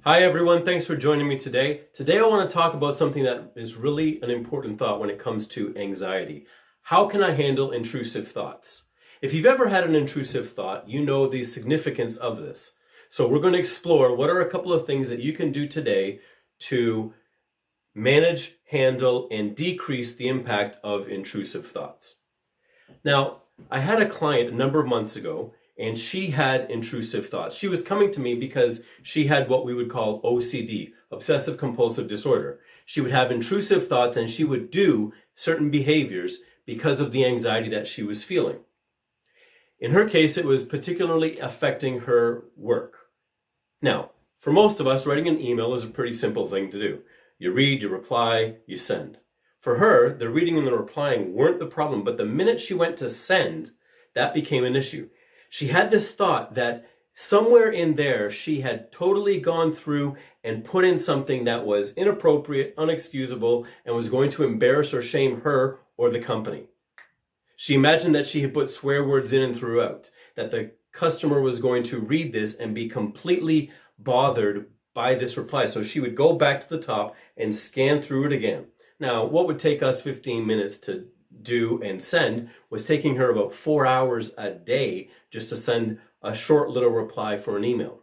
Hi everyone, thanks for joining me today. Today I want to talk about something that is really an important thought when it comes to anxiety. How can I handle intrusive thoughts? If you've ever had an intrusive thought, you know the significance of this. So we're going to explore what are a couple of things that you can do today to manage, handle, and decrease the impact of intrusive thoughts. Now, I had a client a number of months ago, and she had intrusive thoughts. She was coming to me because she had what we would call OCD, obsessive compulsive disorder. She would have intrusive thoughts and she would do certain behaviors because of the anxiety that she was feeling. In her case, it was particularly affecting her work. Now, for most of us, writing an email is a pretty simple thing to do. You read, you reply, you send. For her, the reading and the replying weren't the problem, but the minute she went to send, that became an issue. She had this thought that somewhere in there she had totally gone through and put in something that was inappropriate, unexcusable, and was going to embarrass or shame her or the company. She imagined that she had put swear words in and throughout, that the customer was going to read this and be completely bothered by this reply. So she would go back to the top and scan through it again. Now, what would take us 15 minutes to do and send was taking her about 4 hours a day just to send a short little reply for an email.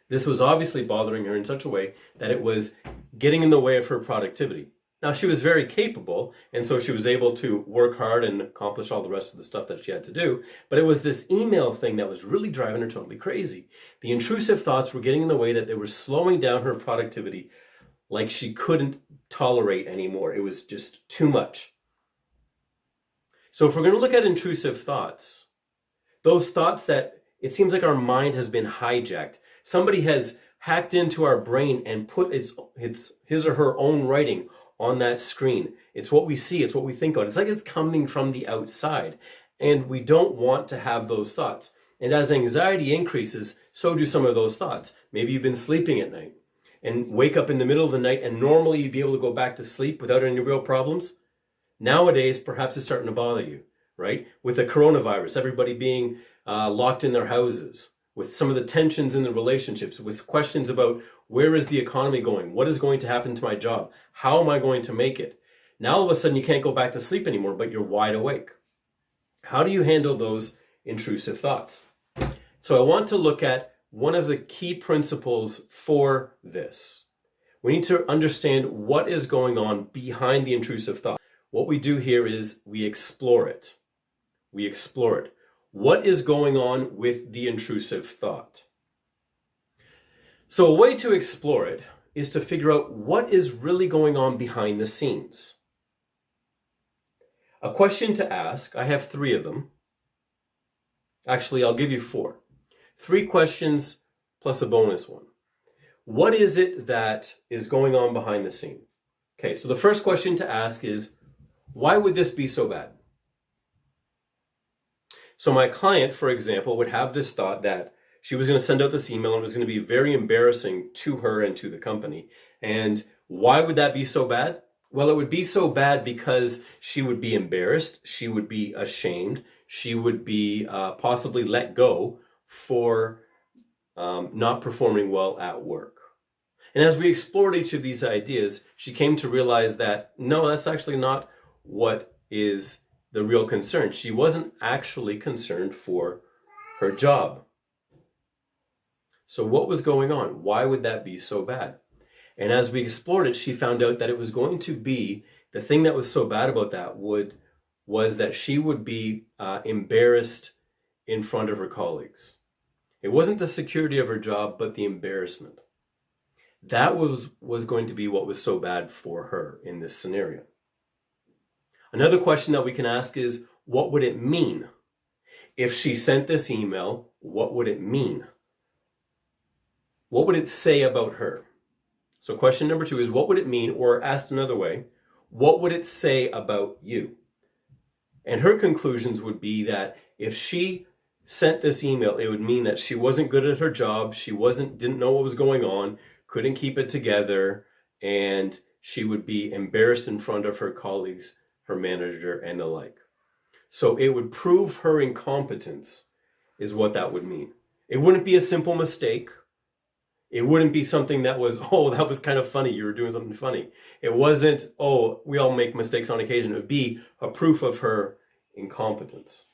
This was obviously bothering her in such a way that it was getting in the way of her productivity. Now, she was very capable, and so she was able to work hard and accomplish all the rest of the stuff that she had to do, but it was this email thing that was really driving her totally crazy. The intrusive thoughts were getting in the way that they were slowing down her productivity like she couldn't tolerate anymore. It was just too much. So if we're going to look at intrusive thoughts, those thoughts that it seems like our mind has been hijacked. Somebody has hacked into our brain and put his or her own writing on that screen. It's what we see, it's what we think of. It's like it's coming from the outside, and we don't want to have those thoughts. And as anxiety increases, so do some of those thoughts. Maybe you've been sleeping at night and wake up in the middle of the night, and normally you'd be able to go back to sleep without any real problems. Nowadays, perhaps it's starting to bother you, right? With the coronavirus, everybody being locked in their houses, with some of the tensions in the relationships, with questions about where is the economy going? What is going to happen to my job? How am I going to make it? Now all of a sudden you can't go back to sleep anymore, but you're wide awake. How do you handle those intrusive thoughts? So I want to look at one of the key principles for this. We need to understand what is going on behind the intrusive thought. What we do here is we explore it. We explore it. What is going on with the intrusive thought? So a way to explore it is to figure out what is really going on behind the scenes. A question to ask, I have 3 of them. Actually, I'll give you 4. 3 questions plus a bonus one. What is it that is going on behind the scene? Okay, so the first question to ask is, why would this be so bad? So my client, for example, would have this thought that she was going to send out this email and it was going to be very embarrassing to her and to the company. And why would that be so bad? Well, it would be so bad because she would be embarrassed, she would be ashamed, she would be possibly let go for not performing well at work. And as we explored each of these ideas, she came to realize that, no, that's actually not what is the real concern. She wasn't actually concerned for her job. So what was going on? Why would that be so bad? And as we explored it, she found out that it was going to be, the thing that was so bad about that was that she would be embarrassed in front of her colleagues. It wasn't the security of her job, but the embarrassment. That was going to be what was so bad for her in this scenario. Another question that we can ask is, what would it mean? If she sent this email, what would it mean? What would it say about her? So question number 2 is, what would it mean? Or asked another way, what would it say about you? And her conclusions would be that if she sent this email, it would mean that she wasn't good at her job, she didn't know what was going on, couldn't keep it together, and she would be embarrassed in front of her colleagues, her manager, and the like. So it would prove her incompetence is what that would mean. It wouldn't be a simple mistake. It wouldn't be something that was, oh, that was kind of funny. You were doing something funny. It wasn't, oh, we all make mistakes on occasion. It would be a proof of her incompetence.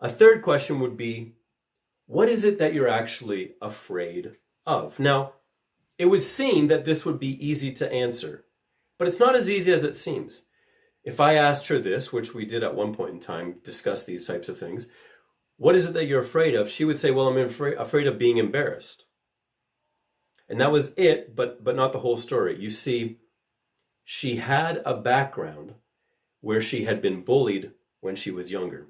A third question would be, what is it that you're actually afraid of? Now, it would seem that this would be easy to answer, but it's not as easy as it seems. If I asked her this, which we did at one point in time, discuss these types of things, what is it that you're afraid of? She would say, well, I'm afraid of being embarrassed. And that was it, but not the whole story. You see, she had a background where she had been bullied when she was younger.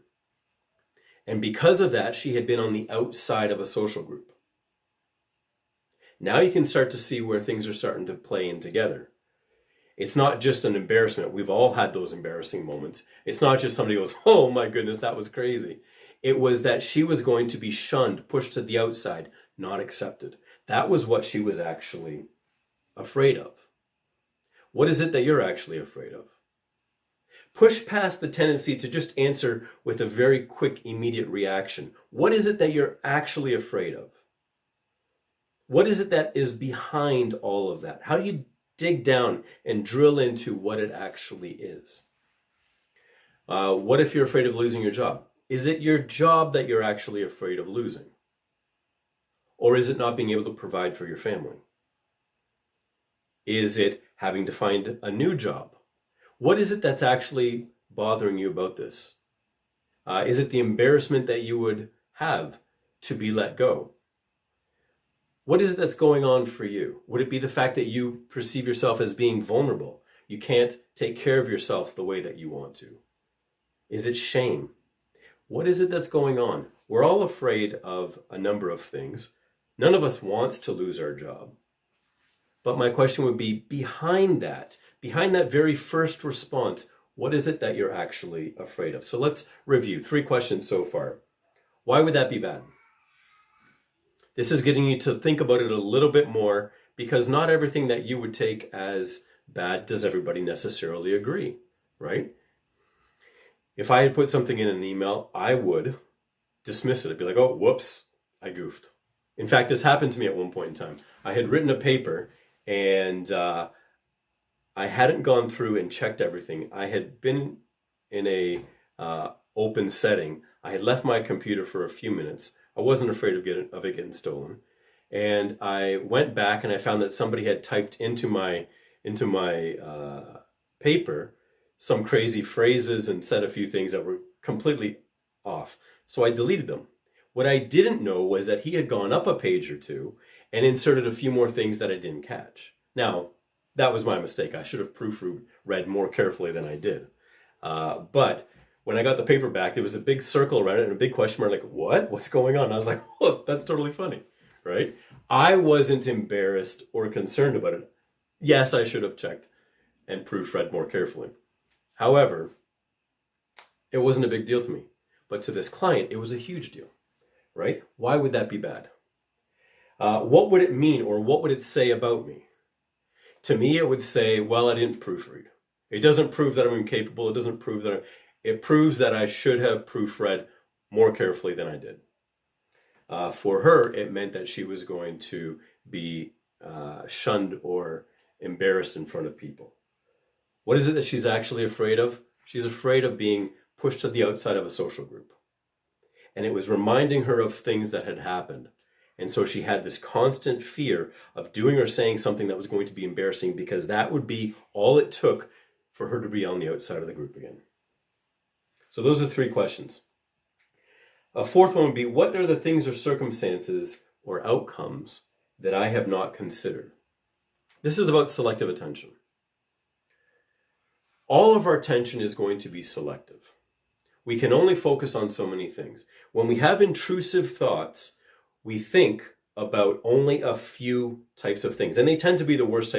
And because of that, she had been on the outside of a social group. Now you can start to see where things are starting to play in together. It's not just an embarrassment. We've all had those embarrassing moments. It's not just somebody goes, oh my goodness, that was crazy. It was that she was going to be shunned, pushed to the outside, not accepted. That was what she was actually afraid of. What is it that you're actually afraid of? Push past the tendency to just answer with a very quick, immediate reaction. What is it that you're actually afraid of? What is it that is behind all of that? How do you dig down and drill into what it actually is? What if you're afraid of losing your job? Is it your job that you're actually afraid of losing? Or is it not being able to provide for your family? Is it having to find a new job? What is it that's actually bothering you about this? Is it the embarrassment that you would have to be let go? What is it that's going on for you? Would it be the fact that you perceive yourself as being vulnerable? You can't take care of yourself the way that you want to? Is it shame? What is it that's going on? We're all afraid of a number of things. None of us wants to lose our job. But my question would be, behind that very first response, what is it that you're actually afraid of? So let's review 3 questions so far. Why would that be bad? This is getting you to think about it a little bit more, because not everything that you would take as bad does everybody necessarily agree, right? If I had put something in an email, I would dismiss it. I'd be like, oh, whoops, I goofed. In fact, this happened to me at one point in time. I had written a paper and I hadn't gone through and checked everything. I had been in a open setting. I had left my computer for a few minutes. I wasn't afraid of it getting stolen. And I went back and I found that somebody had typed into my paper some crazy phrases and said a few things that were completely off. So I deleted them. What I didn't know was that he had gone up a page or two and inserted a few more things that I didn't catch. Now, that was my mistake. I should have proofread more carefully than I did. But when I got the paper back, there was a big circle around it and a big question mark, like, what? What's going on? And I was like, oh, that's totally funny, right? I wasn't embarrassed or concerned about it. Yes, I should have checked and proofread more carefully. However, it wasn't a big deal to me. But to this client, it was a huge deal, right? Why would that be bad? What would it mean, or what would it say about me? To me, it would say, well, I didn't proofread. It doesn't prove that I'm incapable. It doesn't prove that it proves that I should have proofread more carefully than I did. For her, it meant that she was going to be shunned or embarrassed in front of people. What is it that she's actually afraid of? She's afraid of being pushed to the outside of a social group. And it was reminding her of things that had happened. And so she had this constant fear of doing or saying something that was going to be embarrassing, because that would be all it took for her to be on the outside of the group again. So those are 3 questions. A 4th one would be, what are the things or circumstances or outcomes that I have not considered? This is about selective attention. All of our attention is going to be selective. We can only focus on so many things. When we have intrusive thoughts, we think about only a few types of things. And they tend to be the worst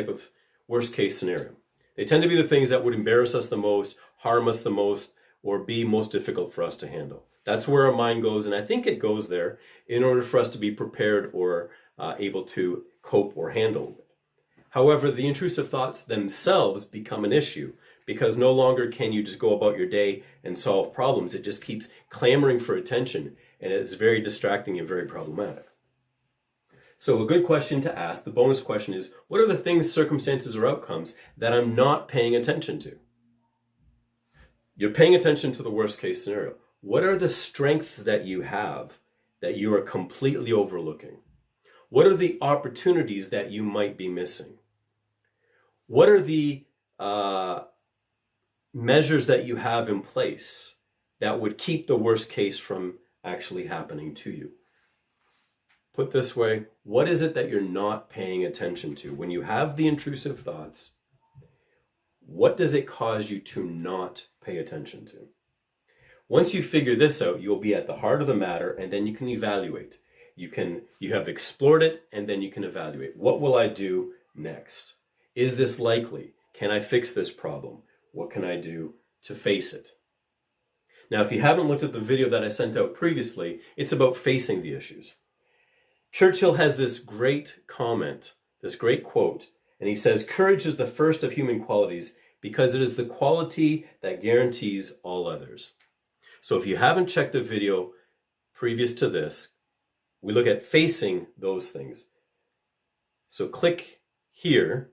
case scenario. They tend to be the things that would embarrass us the most, harm us the most, or be most difficult for us to handle. That's where our mind goes, and I think it goes there in order for us to be prepared or able to cope or handle it. However, the intrusive thoughts themselves become an issue, because no longer can you just go about your day and solve problems. It just keeps clamoring for attention, and it's very distracting and very problematic. So a good question to ask, the bonus question is, what are the things, circumstances, or outcomes that I'm not paying attention to? You're paying attention to the worst case scenario. What are the strengths that you have that you are completely overlooking? What are the opportunities that you might be missing? What are the measures that you have in place that would keep the worst case from actually happening to you? Put this way, what is it that you're not paying attention to? When you have the intrusive thoughts, what does it cause you to not pay attention to? Once you figure this out, you'll be at the heart of the matter, and then you can evaluate. You have explored it, and then you can evaluate. What will I do next? Is this likely? Can I fix this problem? What can I do to face it? Now, if you haven't looked at the video that I sent out previously, it's about facing the issues. Churchill has this great comment, this great quote, and he says, "Courage is the first of human qualities because it is the quality that guarantees all others." So if you haven't checked the video previous to this, we look at facing those things. So click here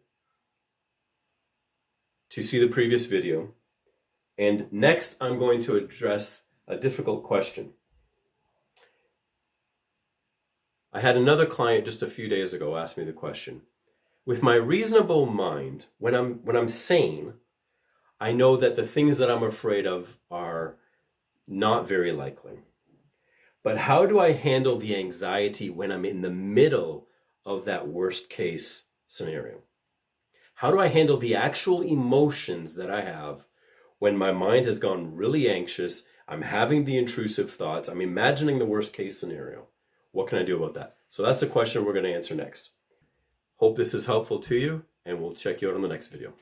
to see the previous video. And next, I'm going to address a difficult question. I had another client just a few days ago ask me the question. With my reasonable mind, when I'm sane, I know that the things that I'm afraid of are not very likely. But how do I handle the anxiety when I'm in the middle of that worst case scenario? How do I handle the actual emotions that I have when my mind has gone really anxious, I'm having the intrusive thoughts, I'm imagining the worst case scenario? What can I do about that? So that's the question we're going to answer next. Hope this is helpful to you, and we'll check you out on the next video.